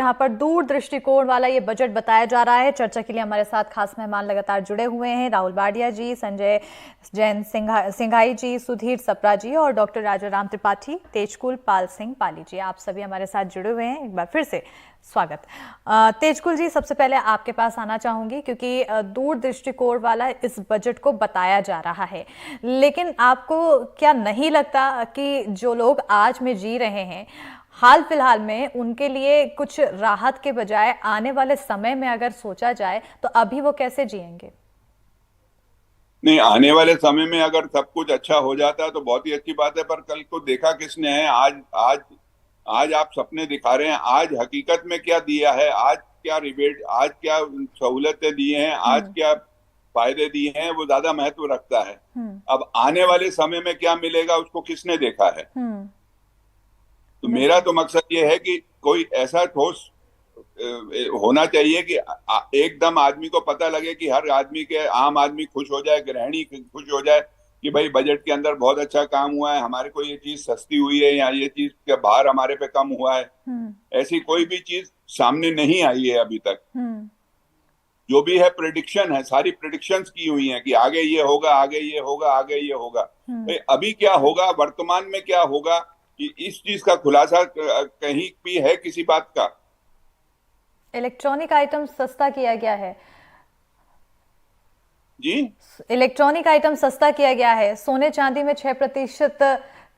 यहाँ पर दूर दृष्टिकोण वाला ये बजट बताया जा रहा है। चर्चा के लिए हमारे साथ खास मेहमान लगातार जुड़े हुए हैं। राहुल बाडिया जी, संजय जैन सिंघाई जी, सुधीर सप्रा जी और डॉक्टर राजाराम त्रिपाठी, तेजकुल पाल सिंह पाली जी, आप सभी हमारे साथ जुड़े हुए हैं। एक बार फिर से स्वागत। तेजकुल जी, सबसे पहले आपके पास आना चाहूंगी क्योंकि दूर दृष्टिकोण वाला इस बजट को बताया जा रहा है, लेकिन आपको क्या नहीं लगता कि जो लोग आज में जी रहे हैं हाल फिलहाल में, उनके लिए कुछ राहत के बजाय आने वाले समय में अगर सोचा जाए तो अभी वो कैसे जिएंगे? नहीं, आने वाले समय में अगर सब कुछ अच्छा हो जाता है तो बहुत ही अच्छी बात है। पर कल को देखा किसने है? आज आज आज आप सपने दिखा रहे हैं। आज हकीकत में क्या दिया है? आज क्या रिबेट, आज क्या सहूलतें दी हैं, आज हम्म। क्या फायदे दिए हैं, वो ज्यादा महत्व रखता है। हम्म। अब आने वाले समय में क्या मिलेगा उसको किसने देखा है? हम्म। तो मेरा बिल्कुल। तो मकसद ये है कि कोई ऐसा ठोस होना चाहिए कि एकदम आदमी को पता लगे कि हर आदमी के, आम आदमी खुश हो जाए, गृहिणी खुश हो जाए कि भाई बजट के अंदर बहुत अच्छा काम हुआ है, हमारे को ये चीज सस्ती हुई है या ये चीज का भार हमारे पे कम हुआ है। हम्म। ऐसी कोई भी चीज सामने नहीं आई है अभी तक। हम्म। जो भी है प्रिडिक्शन है, सारी प्रिडिक्शंस की हुई हैं कि आगे ये होगा, आगे ये होगा, आगे ये होगा। हम्म। भाई अभी क्या होगा, वर्तमान में क्या होगा, कि इस चीज का खुलासा कहीं भी है किसी बात का? इलेक्ट्रॉनिक आइटम सस्ता किया गया है। जी। इलेक्ट्रॉनिक आइटम सस्ता किया गया है। सोने चांदी में 6%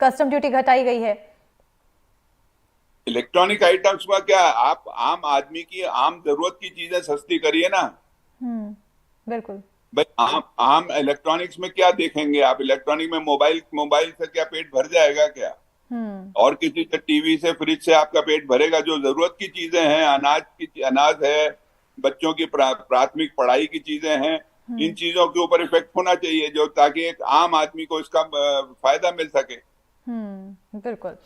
कस्टम ड्यूटी घटाई गई है। इलेक्ट्रॉनिक आइटम्स में क्या, आप आम आदमी की आम जरूरत की चीजें सस्ती करिए ना। हम्म। बिल्कुल। भाई आम आम इलेक्ट्रॉनिक्स में क्या देखेंगे आप? इलेक्ट्रॉनिक में मोबाइल मोबाइल से क्या पेट भर जाएगा क्या? हम्म। और किसी से, टीवी से, फ्रिज से आपका पेट भरेगा? जो जरूरत की चीजें हैं, अनाज है, बच्चों की प्राथमिक पढ़ाई की चीजें हैं, इन हम्म। चीजों के ऊपर इफेक्ट होना चाहिए, जो ताकि एक आम आदमी को इसका फायदा मिल सके। बिल्कुल।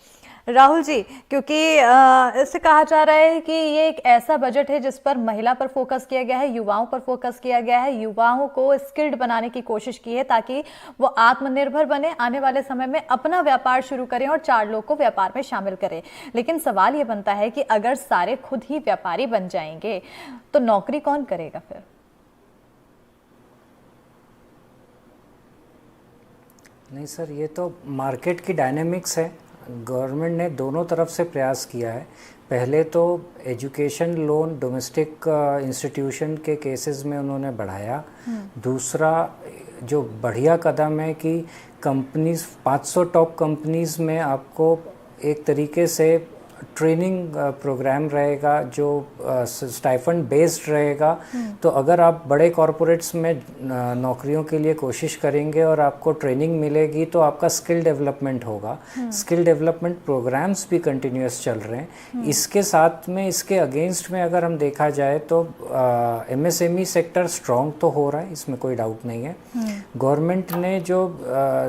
राहुल जी, क्योंकि इससे कहा जा रहा है कि ये एक ऐसा बजट है जिस पर महिला पर फोकस किया गया है, युवाओं पर फोकस किया गया है, युवाओं को स्किल्ड बनाने की कोशिश की है ताकि वो आत्मनिर्भर बने, आने वाले समय में अपना व्यापार शुरू करें और 4 लोग को व्यापार में शामिल करें। लेकिन सवाल ये बनता है कि अगर सारे खुद ही व्यापारी बन जाएंगे तो नौकरी कौन करेगा फिर? नहीं सर, ये तो मार्केट की डायनेमिक्स है। गवर्नमेंट ने दोनों तरफ से प्रयास किया है। पहले तो एजुकेशन लोन डोमेस्टिक इंस्टीट्यूशन के केसेस में उन्होंने बढ़ाया। दूसरा जो बढ़िया कदम है कि कंपनीज, 500 टॉप कंपनीज में आपको एक तरीके से ट्रेनिंग प्रोग्राम रहेगा जो स्टाइफंड बेस्ड रहेगा। तो अगर आप बड़े कॉरपोरेट्स में नौकरियों के लिए कोशिश करेंगे और आपको ट्रेनिंग मिलेगी तो आपका स्किल डेवलपमेंट होगा। स्किल डेवलपमेंट प्रोग्राम्स भी कंटिन्यूस चल रहे हैं। इसके साथ में, इसके अगेंस्ट में अगर हम देखा जाए तो एमएसएमई सेक्टर स्ट्रॉन्ग तो हो रहा है, इसमें कोई डाउट नहीं है। गवर्नमेंट ने जो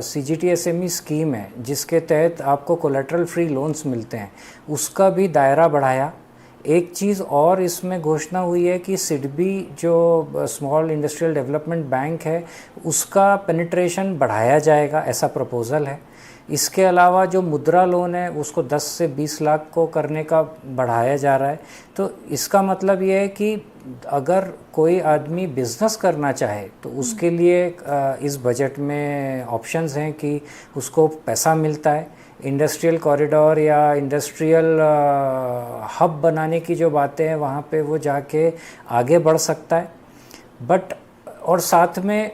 सीजीटीएसएमई स्कीम है जिसके तहत आपको कोलेटरल फ्री लोन्स मिलते हैं, उसका भी दायरा बढ़ाया। एक चीज़ और इसमें घोषणा हुई है कि सिडबी जो स्मॉल इंडस्ट्रियल डेवलपमेंट बैंक है उसका पेनिट्रेशन बढ़ाया जाएगा, ऐसा प्रपोज़ल है। इसके अलावा जो मुद्रा लोन है उसको 10 से 20 लाख को करने का बढ़ाया जा रहा है। तो इसका मतलब ये है कि अगर कोई आदमी बिज़नेस करना चाहे तो उसके लिए इस बजट में ऑप्शंस हैं कि उसको पैसा मिलता है। इंडस्ट्रियल कॉरिडोर या इंडस्ट्रियल हब बनाने की जो बातें हैं वहाँ पे वो जाके आगे बढ़ सकता है। बट और साथ में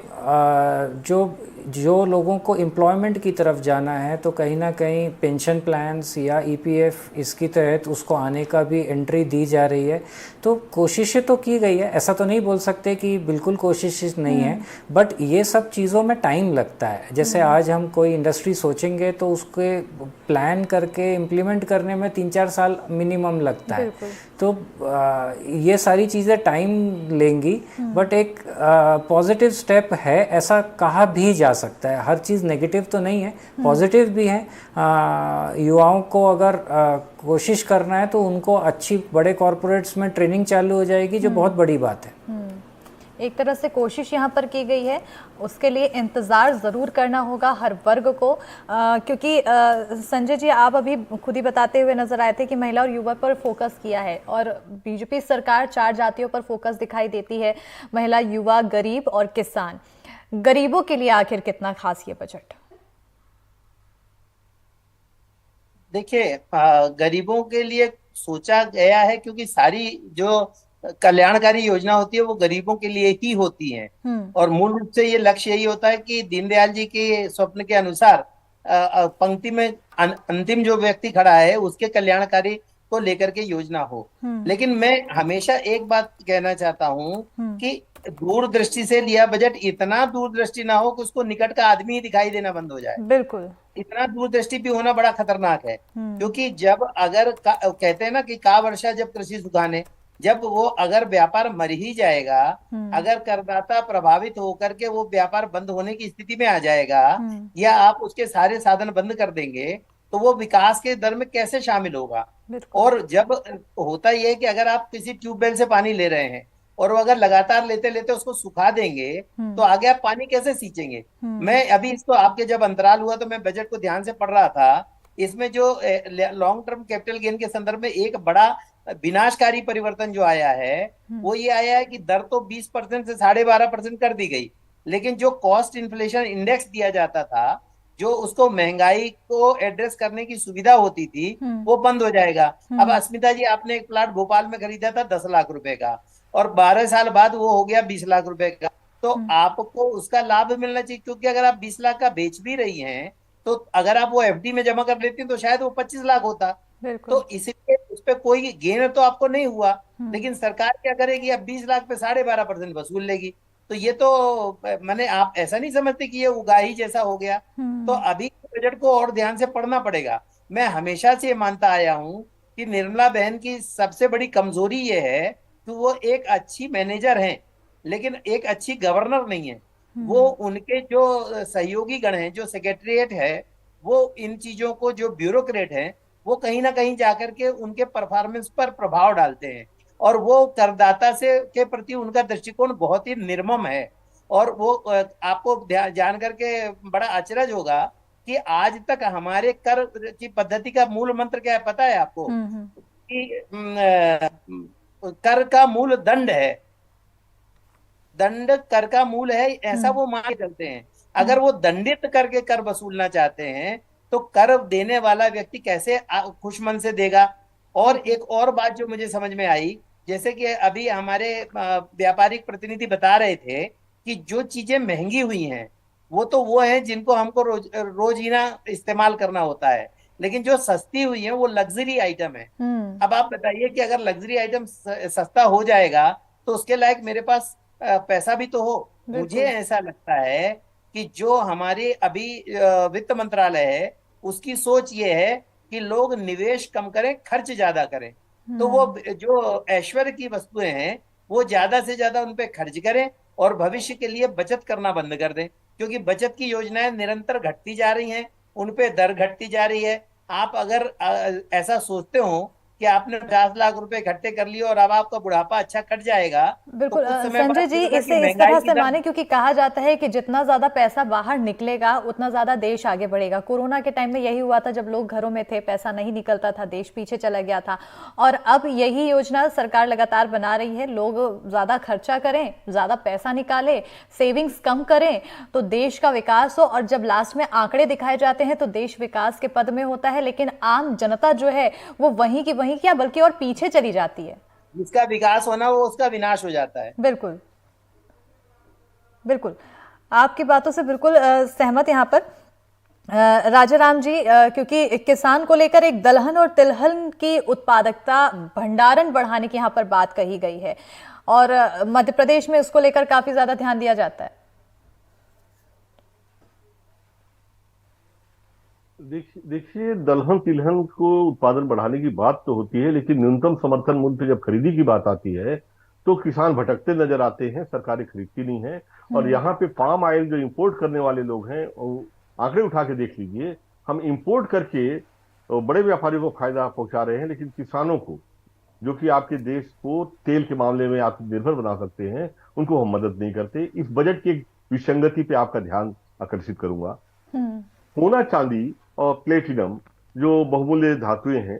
जो लोगों को एम्प्लॉयमेंट की तरफ जाना है तो कहीं ना कहीं पेंशन प्लान्स या ईपीएफ इसकी तहत उसको आने का भी एंट्री दी जा रही है। तो कोशिशें तो की गई है, ऐसा तो नहीं बोल सकते कि बिल्कुल कोशिश नहीं है, बट ये सब चीज़ों में टाइम लगता है। जैसे आज हम कोई इंडस्ट्री सोचेंगे तो उसके प्लान करके इम्प्लीमेंट करने में 3-4 साल मिनिमम लगता है। तो ये सारी चीज़ें टाइम लेंगी, बट एक पॉजिटिव स्टेप है, ऐसा कहा भी जा सकता है। हर चीज़ नेगेटिव तो नहीं है, पॉजिटिव भी है। युवाओं को अगर कोशिश करना है तो उनको अच्छी बड़े कॉरपोरेट्स में ट्रेनिंग चालू हो जाएगी, जो बहुत बड़ी बात है। एक तरह से कोशिश यहाँ पर की गई है, उसके लिए इंतज़ार ज़रूर करना होगा हर वर्ग को, क्योंकि संजय जी आप अभी खुद ही बताते हुए नजर आए थे कि महिला और युवा पर फोकस किया है, और बीजेपी सरकार 4 जातियों पर फोकस दिखाई देती है, महिला, युवा, गरीब और किसान। गरीबों के लिए आखिर कितना खास ये बजट? देखिए, गरीबों के लिए सोचा गया है क्योंकि सारी जो कल्याणकारी योजना होती है वो गरीबों के लिए ही होती है। और मूल रूप से ये लक्ष्य यही होता है कि दीनदयाल जी के स्वप्न के अनुसार पंक्ति में अंतिम जो व्यक्ति खड़ा है उसके कल्याणकारी को लेकर के योजना हो। लेकिन मैं हमेशा एक बात कहना चाहता हूं कि दूरदृष्टि से लिया बजट इतना दूरदृष्टि ना हो कि उसको निकट का आदमी ही दिखाई देना बंद हो जाए। बिल्कुल, इतना दूरदृष्टि भी होना बड़ा खतरनाक है, क्योंकि जब अगर कहते हैं ना कि का वर्षा जब कृषि सुखाने, जब वो अगर व्यापार मर ही जाएगा, अगर करदाता प्रभावित होकर के वो व्यापार बंद होने की स्थिति में आ जाएगा, या आप उसके सारे साधन बंद कर देंगे, तो वो विकास के दर में कैसे शामिल होगा। और जब होता यह है कि अगर आप किसी ट्यूबवेल से पानी ले रहे हैं और वो अगर लगातार लेते लेते उसको सुखा देंगे तो आगे आप पानी कैसे सींचेंगे। मैं अभी इसको आपके जब अंतराल हुआ तो मैं बजट को ध्यान से पढ़ रहा था, इसमें जो लॉन्ग टर्म कैपिटल गेन के संदर्भ में एक बड़ा विनाशकारी परिवर्तन जो आया है वो ये आया है कि दर तो 20% से 12.5% कर दी गई, लेकिन जो कॉस्ट इन्फ्लेशन इंडेक्स दिया जाता था, जो उसको महंगाई को एड्रेस करने की सुविधा होती थी, वो बंद हो जाएगा। अब अस्मिता जी, आपने एक प्लाट भोपाल में खरीदा था 10 लाख रुपए का और 12 साल बाद वो हो गया 20 लाख रुपए का, तो आपको उसका लाभ मिलना चाहिए, क्योंकि अगर आप 20 लाख का बेच भी रही हैं तो अगर आप वो एफडी में जमा कर लेती हैं तो शायद वो 25 लाख होता। तो इसलिए उस पर कोई गेन तो आपको नहीं हुआ, लेकिन सरकार क्या करेगी, अब 20 लाख पे 12.5% वसूल लेगी। तो ये तो मैंने, आप ऐसा नहीं समझते कि ये उगाही जैसा हो गया। तो अभी बजट को और ध्यान से पढ़ना पड़ेगा। मैं हमेशा से मानता आया हूं कि निर्मला बहन की सबसे बड़ी कमजोरी ये है कि वो एक अच्छी मैनेजर हैं लेकिन एक अच्छी गवर्नर नहीं है। वो उनके जो सहयोगी गण हैं, जो सेक्रेटरीट है, वो इन चीजों को, जो ब्यूरोक्रेट हैं, वो कहीं ना कहीं जाकर के उनके परफॉर्मेंस पर प्रभाव डालते हैं, और वो करदाता से के प्रति उनका दृष्टिकोण बहुत ही निर्मम है। और वो आपको जान करके बड़ा अचरज होगा कि आज तक हमारे कर की पद्धति का मूल मंत्र क्या है पता है आपको? कि कर का मूल दंड है, दंड कर का मूल है, ऐसा वो मान के चलते हैं। अगर वो दंडित करके कर वसूलना चाहते हैं तो कर देने वाला व्यक्ति कैसे खुशमन से देगा। और एक और बात जो मुझे समझ में आई, जैसे कि अभी हमारे व्यापारिक प्रतिनिधि बता रहे थे कि जो चीजें महंगी हुई हैं वो हैं जिनको हमको रोजीना इस्तेमाल करना होता है, लेकिन जो सस्ती हुई है वो लग्जरी आइटम है। अब आप बताइए कि अगर लग्जरी आइटम सस्ता हो जाएगा तो उसके लायक मेरे पास पैसा भी तो हो। मुझे ऐसा लगता है कि जो हमारे अभी वित्त मंत्रालय है उसकी सोच ये है कि लोग निवेश कम करें, खर्च ज्यादा करें। तो वो जो ऐश्वर्य की वस्तुएं हैं वो ज्यादा से ज्यादा उन पे खर्च करें और भविष्य के लिए बचत करना बंद कर दें, क्योंकि बचत की योजनाएं निरंतर घटती जा रही हैं, उन पे दर घटती जा रही है। आप अगर ऐसा सोचते हो कि आपने 50 लाख रुपए इकट्ठे कर लिए और अब आपका बुढ़ापा अच्छा कट जाएगा, बिल्कुल तो संजय जी, इसे इस तरह से माने, क्योंकि कहा जाता है कि जितना ज्यादा पैसा बाहर निकलेगा उतना ज्यादा देश आगे बढ़ेगा। कोरोना के टाइम में यही हुआ था, जब लोग घरों में थे, पैसा नहीं निकलता था, देश पीछे चला गया था। और अब यही योजना सरकार लगातार बना रही है, लोग ज्यादा खर्चा करें, ज्यादा पैसा निकालें, सेविंग्स कम करें तो देश का विकास हो। और जब लास्ट में आंकड़े दिखाए जाते हैं तो देश विकास के पद में होता है, लेकिन आम जनता जो है वो वहीं की वहीं क्या बल्कि और पीछे चली जाती है। जिसका विकास होना वो उसका विनाश हो जाता है। बिल्कुल बिल्कुल, आपकी बातों से बिल्कुल सहमत यहाँ पर राजाराम जी, क्योंकि किसान को लेकर एक दलहन और तिलहन की उत्पादकता, भंडारण बढ़ाने की यहाँ पर बात कही गई है, और मध्य प्रदेश में उसको लेकर काफी ज्यादा ध्यान दिया जाता है। देखिए, दलहन तिलहन को उत्पादन बढ़ाने की बात तो होती है, लेकिन न्यूनतम समर्थन मूल्य पे जब खरीदी की बात आती है तो किसान भटकते नजर आते हैं, सरकारें खरीदती नहीं है। और यहाँ पे पाम ऑयल जो इंपोर्ट करने वाले लोग हैं, आंकड़े उठा के देख लीजिए, हम इंपोर्ट करके बड़े व्यापारियों को फायदा पहुंचा रहे हैं, लेकिन किसानों को जो कि आपके देश को तेल के मामले में आत्मनिर्भर बना सकते हैं, उनको हम मदद नहीं करते। इस बजट की विसंगति पे आपका ध्यान आकर्षित करूंगा। सोना, चांदी और प्लेटिनम जो बहुमूल्य धातुएं हैं,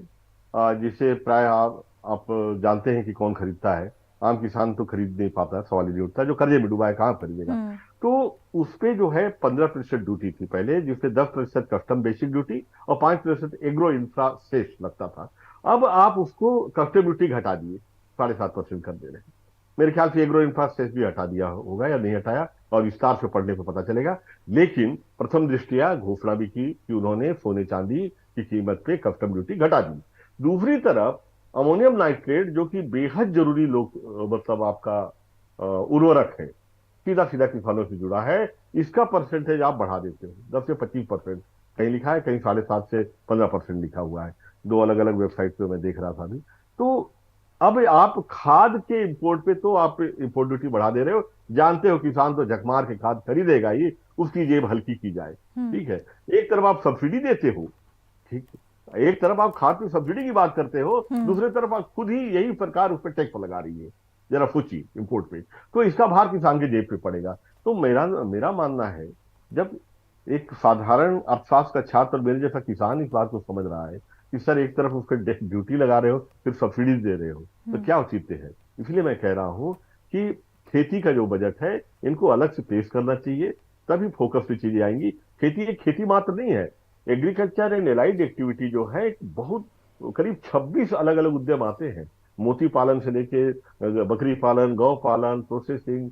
जिसे प्राय आप जानते हैं कि कौन खरीदता है। आम किसान तो खरीद नहीं पाता, सवाल ही नहीं उठता। जो कर्जे में डूबा है कहाँ खरीदेगा। तो उस पे जो है 15% ड्यूटी थी पहले, जिसपे 10% कस्टम बेसिक ड्यूटी और 5% एग्रो इंफ्रा सेस लगता था। अब आप उसको कस्टम ड्यूटी घटा दिए, 7.5% कर दे रहे हैं। मेरे ख्याल से एग्रो इंफ्रा सेस भी हटा दिया होगा या नहीं हटाया, और विस्तार से पढ़ने पर पता चलेगा। लेकिन प्रथम दृष्टिया घोषणा भी की कि उन्होंने सोने चांदी की कीमत पे कस्टम ड्यूटी घटा दी। दूसरी तरफ अमोनियम नाइट्रेट, जो कि बेहद जरूरी मतलब आपका उर्वरक है, सीधा सीधा किसानों से जुड़ा है, इसका परसेंटेज आप बढ़ा देते हो 10 से 25%। कहीं लिखा है, कहीं 7.5 से 15% लिखा हुआ है। दो अलग अलग वेबसाइट पे मैं देख रहा था अभी। तो अब आप खाद के इंपोर्ट पे तो आप इंपोर्ट ड्यूटी बढ़ा दे रहे हो। जानते हो किसान तो झक मार के खाद खरीदेगा ही, उसकी जेब हल्की की जाए। ठीक है, एक तरफ आप सब्सिडी देते हो, ठीक है, एक तरफ आप खाद की सब्सिडी की बात करते हो, दूसरी तरफ आप खुद ही यही सरकार उस पर टैक्स लगा रही है, जरा सोचिए, इंपोर्ट पे। तो इसका भार किसान के जेब पे पड़ेगा। तो मेरा मानना है, जब एक साधारण अर्थशास्त्र का छात्र मेरे जैसा किसान इस बात को समझ रहा है कि सर एक तरफ उस पर ड्यूटी लगा रहे हो, फिर सब्सिडी दे रहे हो, तो क्या औचित्य है। इसलिए मैं कह रहा हूं कि खेती का जो बजट है, इनको अलग से पेश करना चाहिए, तभी फोकस पे चीजें आएंगी। खेती एक खेती मात्र नहीं है। एग्रीकल्चर एंड एलाइड एक्टिविटी जो है, बहुत करीब 26 अलग अलग उद्यम आते हैं। मोती पालन से लेके बकरी पालन, गौ पालन, प्रोसेसिंग,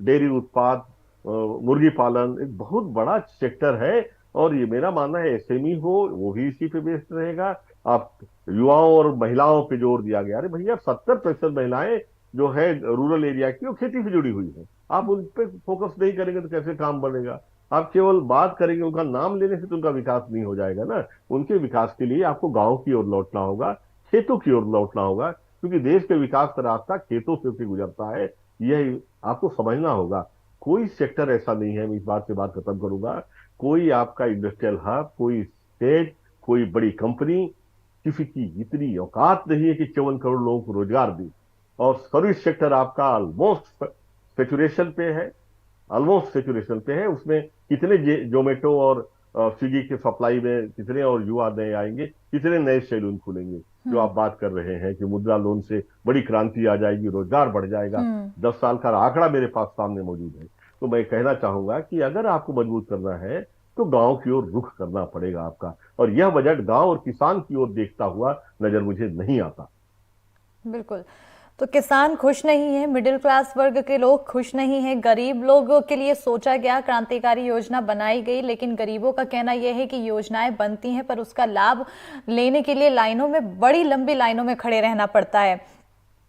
डेयरी उत्पाद, मुर्गी पालन, एक बहुत बड़ा सेक्टर है। और ये मेरा मानना है, एसएमई हो वो भी इसी पे बेस्ड रहेगा। आप युवाओं और महिलाओं पे जोर दिया गया। अरे भैया, 70% महिलाएं जो है रूरल एरिया की, वो खेती से जुड़ी हुई है। आप उन पे फोकस नहीं करेंगे तो कैसे काम बढ़ेगा। आप केवल बात करेंगे, उनका नाम लेने से तो उनका विकास नहीं हो जाएगा ना। उनके विकास के लिए आपको गांव की ओर लौटना होगा, खेतों की ओर लौटना होगा, क्योंकि देश के विकास का रास्ता खेतों से गुजरता है। यह आपको समझना होगा। कोई सेक्टर ऐसा नहीं है, मैं इस बात से बात खत्म करूंगा, कोई आपका इंडस्ट्रियल हब, कोई स्टेट, कोई बड़ी कंपनी, किसी की इतनी औकात नहीं है कि 54 करोड़ लोगों को रोजगार दी। और सर्विस सेक्टर आपका ऑलमोस्ट सेचुरेशन पे है, उसमें कितने जोमेटो और स्विगी के सप्लाई में कितने और युवा नए आएंगे, कितने नए सैलून खुलेंगे। जो आप बात कर रहे हैं कि मुद्रा लोन से बड़ी क्रांति आ जाएगी, रोजगार बढ़ जाएगा, 10 साल का आंकड़ा मेरे पास सामने मौजूद है। तो मैं कहना चाहूंगा कि अगर आपको मजबूत करना है तो गांव की ओर रुख करना पड़ेगा आपका। और यह बजट गांव और किसान की ओर देखता हुआ नजर मुझे नहीं आता। बिल्कुल। तो किसान खुश नहीं है, मिडिल क्लास वर्ग के लोग खुश नहीं है, गरीब लोगों के लिए सोचा गया क्रांतिकारी योजना बनाई गई, लेकिन गरीबों का कहना यह है कि योजनाएं बनती हैं पर उसका लाभ लेने के लिए लाइनों में, बड़ी लंबी लाइनों में खड़े रहना पड़ता है।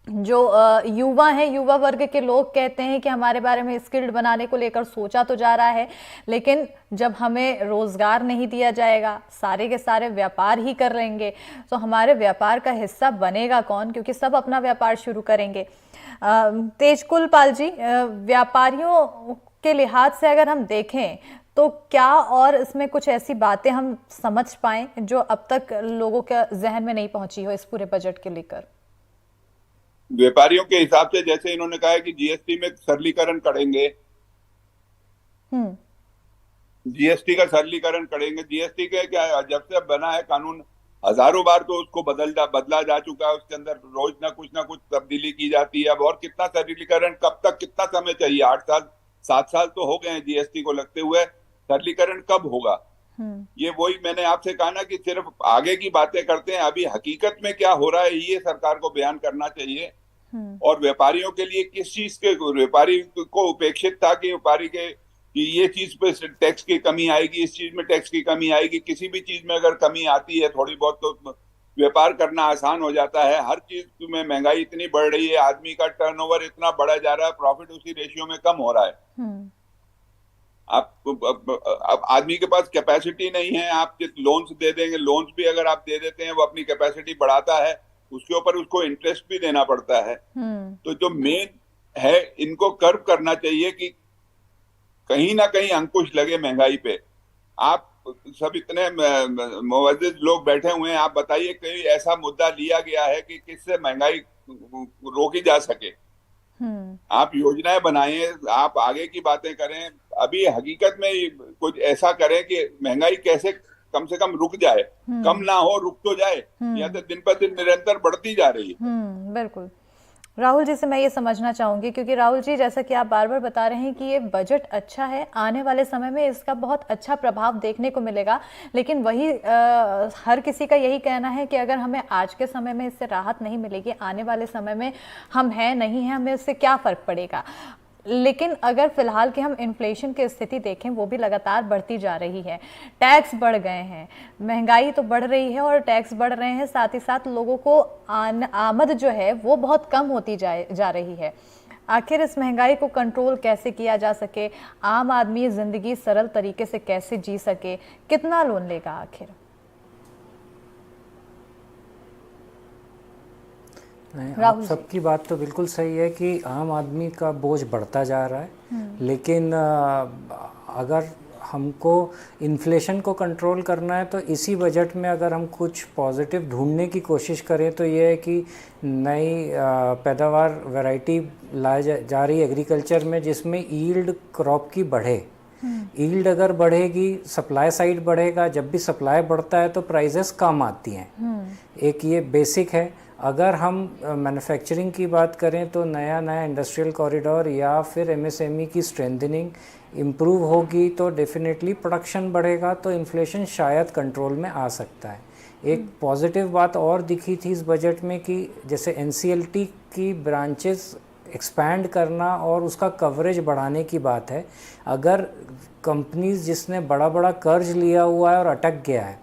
जो युवा हैं, युवा वर्ग के लोग कहते हैं कि हमारे बारे में स्किल्ड बनाने को लेकर सोचा तो जा रहा है, लेकिन जब हमें रोजगार नहीं दिया जाएगा, सारे के सारे व्यापार ही कर लेंगे, तो हमारे व्यापार का हिस्सा बनेगा कौन, क्योंकि सब अपना व्यापार शुरू करेंगे। तेजकुल पाल जी, व्यापारियों के लिहाज से अगर हम देखें तो क्या और इसमें कुछ ऐसी बातें हम समझ पाए जो अब तक लोगों के जहन में नहीं पहुंची हो इस पूरे बजट के लेकर? व्यापारियों के हिसाब से जैसे इन्होंने कहा है कि जीएसटी में सरलीकरण करेंगे, जीएसटी का सरलीकरण करेंगे। जीएसटी के क्या, जब से बना है कानून, हजारों बार तो उसको बदला जा चुका है, उसके अंदर रोज ना कुछ तब्दीली की जाती है। अब और कितना सरलीकरण, कब तक, कितना समय चाहिए? 8 साल 7 साल तो हो गए हैं जीएसटी को लगते हुए, सरलीकरण कब होगा? ये वही मैंने आपसे कहा ना कि सिर्फ आगे की बातें करते हैं, अभी हकीकत में क्या हो रहा है ये सरकार को बयान करना चाहिए। और व्यापारियों के लिए किस चीज के, व्यापारी को उपेक्षित था कि व्यापारी के कि ये चीज पे टैक्स की कमी आएगी, इस चीज में टैक्स की कमी आएगी, किसी भी चीज में अगर कमी आती है थोड़ी बहुत तो व्यापार करना आसान हो जाता है। हर चीज में महंगाई इतनी बढ़ रही है, आदमी का टर्नओवर इतना बढ़ा जा रहा है, प्रॉफिट उसी रेशियो में कम हो रहा है। अब आदमी के पास कैपेसिटी नहीं है, आप लोन्स दे देंगे, लोन्स भी अगर आप दे देते हैं वो अपनी कैपेसिटी बढ़ाता है, उसके ऊपर उसको इंटरेस्ट भी देना पड़ता है। तो जो मेन है, इनको कर्व करना चाहिए कि कहीं ना कहीं अंकुश लगे महंगाई पे। आप सब इतने मुअज्जिज लोग बैठे हुए हैं, आप बताइए कोई ऐसा मुद्दा लिया गया है कि किससे महंगाई रोकी जा सके? आप योजनाएं बनाएं, आप आगे की बातें करें, अभी हकीकत में कुछ ऐसा करें कि महंगाई कैसे कम से कम रुक जाए, कम ना हो, रुक तो जाए, या तो दिन पर दिन निरंतर बढ़ती जा रही है। बिल्कुल। राहुल जी से मैं ये समझना चाहूंगी, क्योंकि राहुल जी जैसा कि आप बार बार बता रहे हैं कि ये बजट अच्छा है, आने वाले समय में इसका बहुत अच्छा प्रभाव देखने को मिलेगा, लेकिन वही हर किसी का यही कहना है कि अगर हमें आज के समय में इससे राहत नहीं मिलेगी, आने वाले समय में हम हैं नहीं हैं, हमें इससे क्या फ़र्क पड़ेगा। लेकिन अगर फिलहाल की हम इन्फ्लेशन की स्थिति देखें, वो भी लगातार बढ़ती जा रही है, टैक्स बढ़ गए हैं, महंगाई तो बढ़ रही है और टैक्स बढ़ रहे हैं, साथ ही साथ लोगों को आमद जो है वो बहुत कम होती जा रही है। आखिर इस महंगाई को कंट्रोल कैसे किया जा सके, आम आदमी ज़िंदगी सरल तरीके से कैसे जी सके, कितना लोन लेगा आखिर? आप सबकी बात तो बिल्कुल सही है कि आम आदमी का बोझ बढ़ता जा रहा है, लेकिन अगर हमको इन्फ्लेशन को कंट्रोल करना है तो इसी बजट में अगर हम कुछ पॉजिटिव ढूंढने की कोशिश करें तो ये है कि नई पैदावार वैरायटी लाई जा रही है एग्रीकल्चर में, जिसमें यील्ड क्रॉप की बढ़े। यील्ड अगर बढ़ेगी, सप्लाई साइड बढ़ेगा, जब भी सप्लाई बढ़ता है तो प्राइसेस कम आती हैं। एक ये बेसिक है। अगर हम मैन्युफैक्चरिंग की बात करें तो नया इंडस्ट्रियल कॉरिडोर या फिर एमएसएमई की स्ट्रेंथनिंग इम्प्रूव होगी तो डेफिनेटली प्रोडक्शन बढ़ेगा, तो इन्फ्लेशन शायद कंट्रोल में आ सकता है। एक पॉजिटिव बात और दिखी थी इस बजट में कि जैसे एनसीएलटी की ब्रांचेस एक्सपैंड करना और उसका कवरेज बढ़ाने की बात है। अगर कंपनीज जिसने बड़ा कर्ज लिया हुआ है और अटक गया है,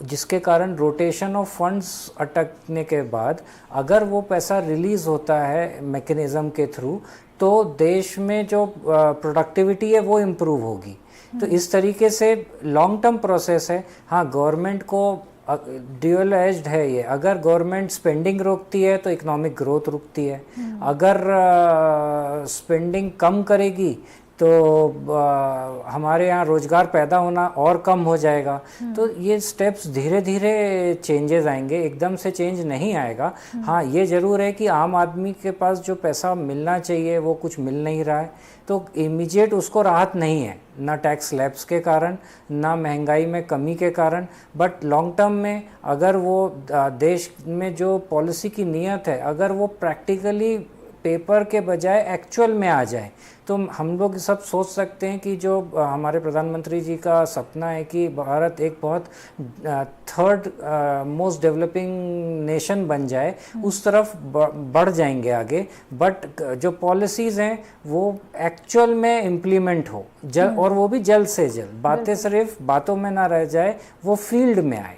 जिसके कारण रोटेशन ऑफ फंड्स अटकने के बाद अगर वो पैसा रिलीज़ होता है मैकेनिज़्म के थ्रू, तो देश में जो प्रोडक्टिविटी है वो इम्प्रूव होगी। तो इस तरीके से लॉन्ग टर्म प्रोसेस है। हाँ, गवर्नमेंट को ड्यूअल एज्ड है ये। अगर गवर्नमेंट स्पेंडिंग रोकती है तो इकोनॉमिक ग्रोथ रुकती है, अगर स्पेंडिंग कम करेगी तो हमारे यहाँ रोज़गार पैदा होना और कम हो जाएगा। तो ये स्टेप्स धीरे धीरे चेंजेस आएंगे, एकदम से चेंज नहीं आएगा। हाँ, ये ज़रूर है कि आम आदमी के पास जो पैसा मिलना चाहिए वो कुछ मिल नहीं रहा है, तो इमीडिएट उसको राहत नहीं है, ना टैक्स स्लैब्स के कारण, ना महंगाई में कमी के कारण। बट लॉन्ग टर्म में अगर वो देश में जो पॉलिसी की नीयत है, अगर वो प्रैक्टिकली पेपर के बजाय एक्चुअल में आ जाए, तो हम लोग सब सोच सकते हैं कि जो हमारे प्रधानमंत्री जी का सपना है कि भारत एक बहुत थर्ड मोस्ट डेवलपिंग नेशन बन जाए, उस तरफ बढ़ जाएंगे आगे। बट जो पॉलिसीज़ हैं वो एक्चुअल में इम्प्लीमेंट हो और वो भी जल्द से जल्द, बातें सिर्फ बातों में ना रह जाए, वो फील्ड में आए।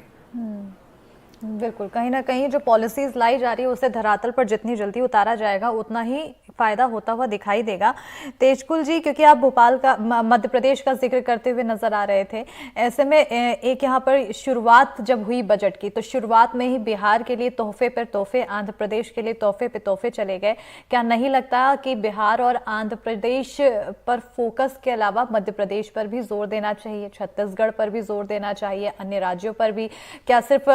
बिल्कुल, कहीं ना कहीं जो पॉलिसीज लाई जा रही है उसे धरातल पर जितनी जल्दी उतारा जाएगा उतना ही फायदा होता हुआ दिखाई देगा। तेजकुल जी, क्योंकि आप भोपाल का, मध्य प्रदेश का जिक्र करते हुए नजर आ रहे थे, ऐसे में एक यहाँ पर शुरुआत जब हुई बजट की, तो शुरुआत में ही बिहार के लिए तोहफे पर तोहफे, आंध्र प्रदेश के लिए तोहफे पे तोहफे चले गए। क्या नहीं लगता कि बिहार और आंध्र प्रदेश पर फोकस के अलावा मध्य प्रदेश पर भी जोर देना चाहिए, छत्तीसगढ़ पर भी जोर देना चाहिए, अन्य राज्यों पर भी? क्या सिर्फ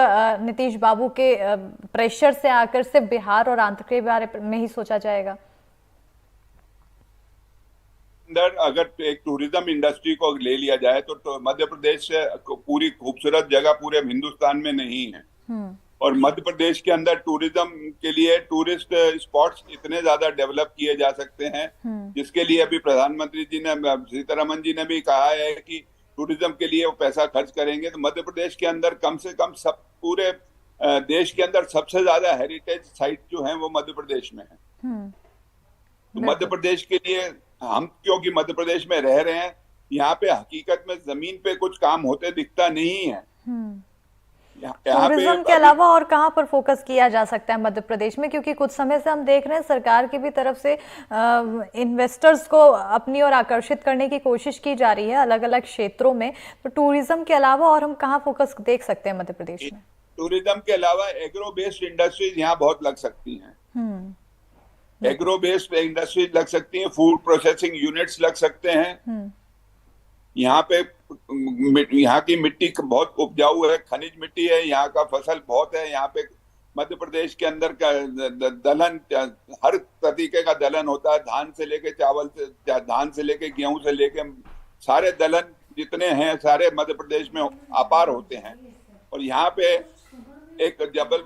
नीतीश बाबू के प्रेशर से आकर सिर्फ बिहार और आंध्र के बारे में ही सोचा जाएगा? अगर एक टूरिज्म इंडस्ट्री को ले लिया जाए तो मध्य प्रदेश से पूरी खूबसूरत जगह पूरे हिंदुस्तान में नहीं है, और मध्य प्रदेश के अंदर टूरिज्म के लिए टूरिस्ट स्पॉट्स इतने ज्यादा डेवलप किए जा सकते हैं, जिसके लिए अभी प्रधानमंत्री जी ने, सीतारमण जी ने भी कहा है कि टूरिज्म के लिए वो पैसा खर्च करेंगे। तो मध्य प्रदेश के अंदर कम से कम सब पूरे देश के अंदर सबसे ज्यादा हेरिटेज साइट जो है वो मध्य प्रदेश में है। तो मध्य प्रदेश के लिए हम, क्योंकि मध्य प्रदेश में रह रहे हैं, यहाँ पे हकीकत में जमीन पे कुछ काम होते दिखता नहीं है। टूरिज्म के अलावा और कहाँ पर फोकस किया जा सकता है मध्य प्रदेश में? क्योंकि कुछ समय से हम देख रहे हैं सरकार की भी तरफ से इन्वेस्टर्स को अपनी ओर आकर्षित करने की कोशिश की जा रही है अलग अलग क्षेत्रों में। तो टूरिज्म के अलावा और हम कहाँ फोकस देख सकते हैं मध्य प्रदेश में? टूरिज्म के अलावा एग्रो बेस्ड इंडस्ट्रीज यहाँ बहुत लग सकती हैं। एग्रो बेस्ड इंडस्ट्रीज लग सकती हैं, फूड प्रोसेसिंग यूनिट्स लग सकते हैं, यहाँ पे यहाँ की मिट्टी बहुत उपजाऊ है, खनिज मिट्टी है, यहाँ का फसल बहुत है। यहाँ पे मध्य प्रदेश के अंदर का दलहन, हर तरीके का दलहन होता है, धान से लेके चावल से, धान से लेके गेहूं से लेके सारे दलहन जितने हैं सारे मध्य प्रदेश में अपार होते हैं। और यहाँ पे एक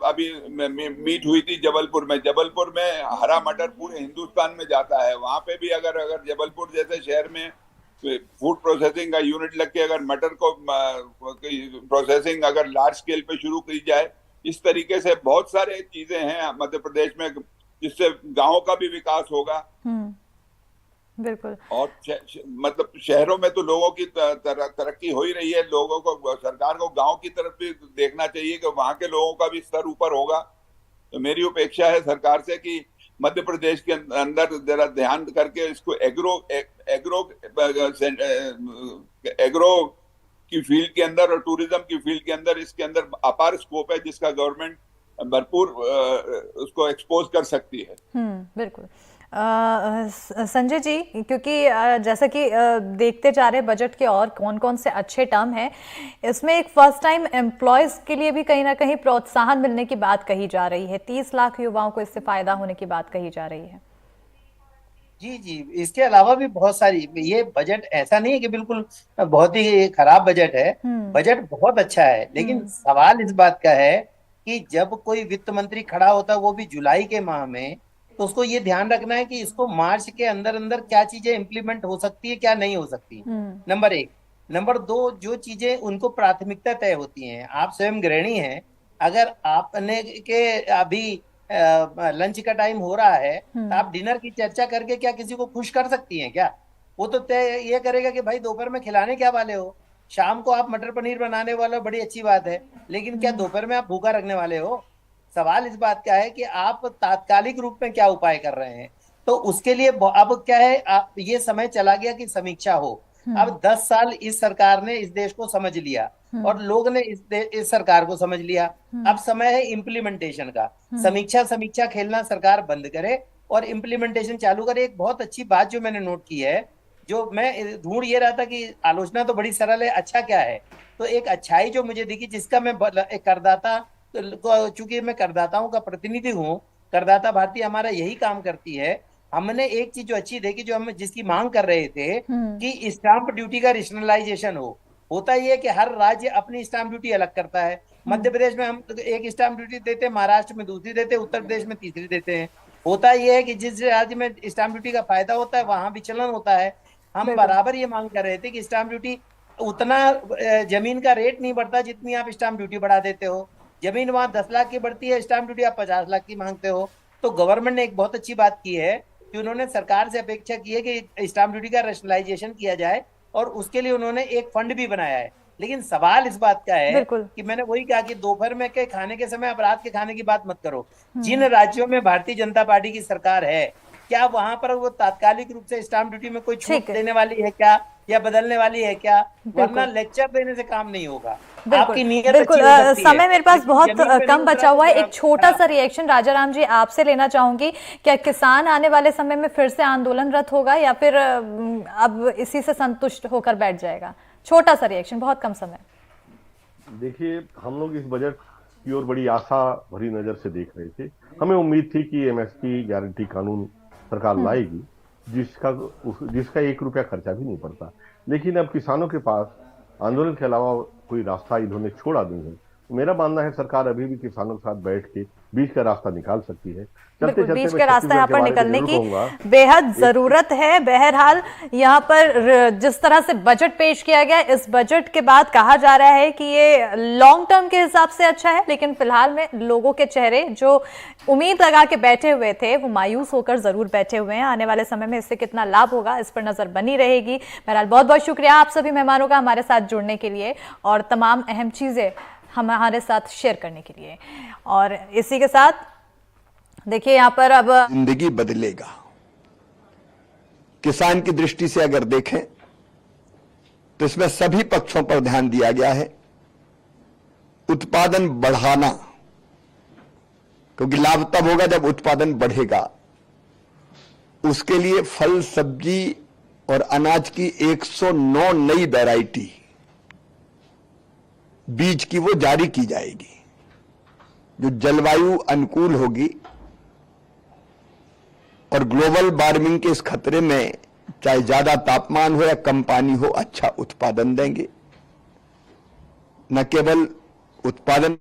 अभी मीट हुई थी जबलपुर में हरा मटर पूरे हिंदुस्तान में जाता है। वहां पे भी अगर जबलपुर जैसे शहर में फूड प्रोसेसिंग का यूनिट लग के अगर मटर को प्रोसेसिंग अगर लार्ज स्केल पे शुरू की जाए, इस तरीके से बहुत सारे चीजें हैं मध्य प्रदेश में जिससे गांवों का भी विकास होगा। बिल्कुल। और मतलब शहरों में तो लोगों की तरक्की हो ही रही है, लोगों को, सरकार को गांव की तरफ भी देखना चाहिए कि वहां के लोगों का भी स्तर ऊपर होगा। तो मेरी अपेक्षा है सरकार से कि मध्य प्रदेश के अंदर जरा ध्यान करके इसको एग्रो की फील्ड के अंदर और टूरिज्म की फील्ड के अंदर, इसके अंदर अपार स्कोप है जिसका गवर्नमेंट भरपूर उसको एक्सपोज कर सकती है। बिल्कुल। संजय जी, क्योंकि जैसा कि देखते जा रहे बजट के और कौन कौन से अच्छे टर्म हैं, इसमें एक फर्स्ट टाइम एम्प्लॉयज के लिए भी कहीं ना कहीं प्रोत्साहन मिलने की बात कही जा रही है। 30 लाख युवाओं को इससे फायदा होने की बात कही जा रही है। जी, इसके अलावा भी बहुत सारी, ये बजट ऐसा नहीं है कि बिल्कुल बहुत ही खराब बजट है, बजट बहुत अच्छा है। लेकिन सवाल इस बात का है कि जब कोई वित्त मंत्री खड़ा होता है वो भी जुलाई के माह में, तो उसको ये ध्यान रखना है कि इसको मार्च के अंदर अंदर क्या चीजें इंप्लीमेंट हो सकती है, क्या नहीं हो सकती, नंबर 1। नंबर 2, जो चीजें उनको प्राथमिकता तय होती हैं, आप स्वयं गृहिणी हैं, अगर आपने के अभी लंच का टाइम हो रहा है तो आप डिनर की चर्चा करके क्या किसी को खुश कर सकती हैं क्या? वो तो तय ये करेगा कि भाई दोपहर में खिलाने क्या वाले हो, शाम को आप मटर पनीर बनाने वाले हो, बड़ी अच्छी बात है, लेकिन क्या दोपहर में आप भूखा रखने वाले हो? सवाल इस बात का है कि आप तात्कालिक रूप में क्या उपाय कर रहे हैं। तो उसके लिए अब क्या है, आप ये समय चला गया कि समीक्षा हो। अब 10 साल इस सरकार ने इस देश को समझ लिया और लोग ने इस सरकार को समझ लिया। अब समय है इम्प्लीमेंटेशन का। समीक्षा खेलना सरकार बंद करे और इम्प्लीमेंटेशन चालू करे। एक बहुत अच्छी बात जो मैंने नोट की है, जो मैं ढूंढ ये रहा था कि आलोचना तो बड़ी सरल है, अच्छा क्या है, तो एक अच्छाई जो मुझे दिखी, जिसका मैं एक करदाता, चूंकि मैं करदाताओं का प्रतिनिधि हूँ, करदाता भारती हमारा यही काम करती है। हमने एक चीज जो अच्छी देखी, जो हम जिसकी मांग कर रहे थे कि स्टाम्प ड्यूटी का रेशनलाइजेशन हो। होता ही है कि हर राज्य अपनी स्टाम्प ड्यूटी अलग करता है। मध्य प्रदेश में हम एक स्टाम्प ड्यूटी देते हैं, महाराष्ट्र में दूसरी देते हैं, उत्तर प्रदेश में तीसरी देते हैं। होता यह है कि जिस राज्य में स्टाम्प ड्यूटी का फायदा होता है वहां विचलन होता है। हम बराबर ये मांग कर रहे थे कि स्टाम्प ड्यूटी, उतना जमीन का रेट नहीं बढ़ता जितनी आप स्टाम्प ड्यूटी बढ़ा देते हो। जमीन वहां 10 लाख की बढ़ती है, स्टाम्प ड्यूटी आप 50 लाख की मांगते हो। तो गवर्नमेंट ने एक बहुत अच्छी बात की है कि उन्होंने सरकार से अपेक्षा की है कि स्टाम्प ड्यूटी का रैशनलाइजेशन किया जाए, और उसके लिए उन्होंने एक फंड भी बनाया है। लेकिन सवाल इस बात का है कि मैंने वही कहा कि दोपहर में के खाने के समय आप रात के खाने की बात मत करो। जिन राज्यों में भारतीय जनता पार्टी की सरकार है, क्या वहां पर वो तात्कालिक रूप से स्टाम्प ड्यूटी में कोई छूट देने वाली है क्या, या बदलने वाली है क्या? वरना लेक्चर देने से काम नहीं होगा। आपकी नीयत बिल्कुल। समय मेरे पास बहुत कम बचा हुआ है, एक छोटा सा रिएक्शन राजाराम जी आपसे लेना चाहूंगी। क्या किसान आने वाले समय में फिर से आंदोलनरत होगा, या फिर अब इसी से संतुष्ट होकर बैठ जाएगा? छोटा सा रिएक्शन, बहुत कम समय। देखिए, हम लोग इस बजट की ओर बड़ी आशा भरी नजर से देख रहे थे। हमें उम्मीद थी कि एमएसपी गारंटी कानून सरकार लाएगी, जिसका 1 रुपया खर्चा भी नहीं पड़ता। लेकिन अब किसानों के पास आंदोलन के अलावा कोई रास्ता इन्होंने छोड़ा नहीं है। मेरा मानना है सरकार अभी भी किसानों के साथ बैठ के बीच का रास्ता निकाल सकती है। बीच का रास्ता यहाँ पर निकलने की बेहद जरूरत है। बहरहाल यहाँ पर जिस तरह से बजट पेश किया गया, इस बजट के बाद कहा जा रहा है कि ये लॉन्ग टर्म के हिसाब से अच्छा है, लेकिन फिलहाल में लोगों के चेहरे जो उम्मीद लगा के बैठे हुए थे वो मायूस होकर जरूर बैठे हुए हैं। आने वाले समय में इससे कितना लाभ होगा, इस पर नजर बनी रहेगी। बहरहाल बहुत बहुत शुक्रिया आप सभी मेहमानों का हमारे साथ जुड़ने के लिए और तमाम अहम चीजें हमारे साथ शेयर करने के लिए। और इसी के साथ देखिए यहाँ पर अब जिंदगी बदलेगा। किसान की दृष्टि से अगर देखें तो इसमें सभी पक्षों पर ध्यान दिया गया है। उत्पादन बढ़ाना, क्योंकि लाभ तब होगा जब उत्पादन बढ़ेगा। उसके लिए फल, सब्जी और अनाज की 109 नई वैरायटी बीज की वो जारी की जाएगी, जो जलवायु अनुकूल होगी और ग्लोबल वार्मिंग के इस खतरे में चाहे ज्यादा तापमान हो या कम पानी हो, अच्छा उत्पादन देंगे। न केवल उत्पादन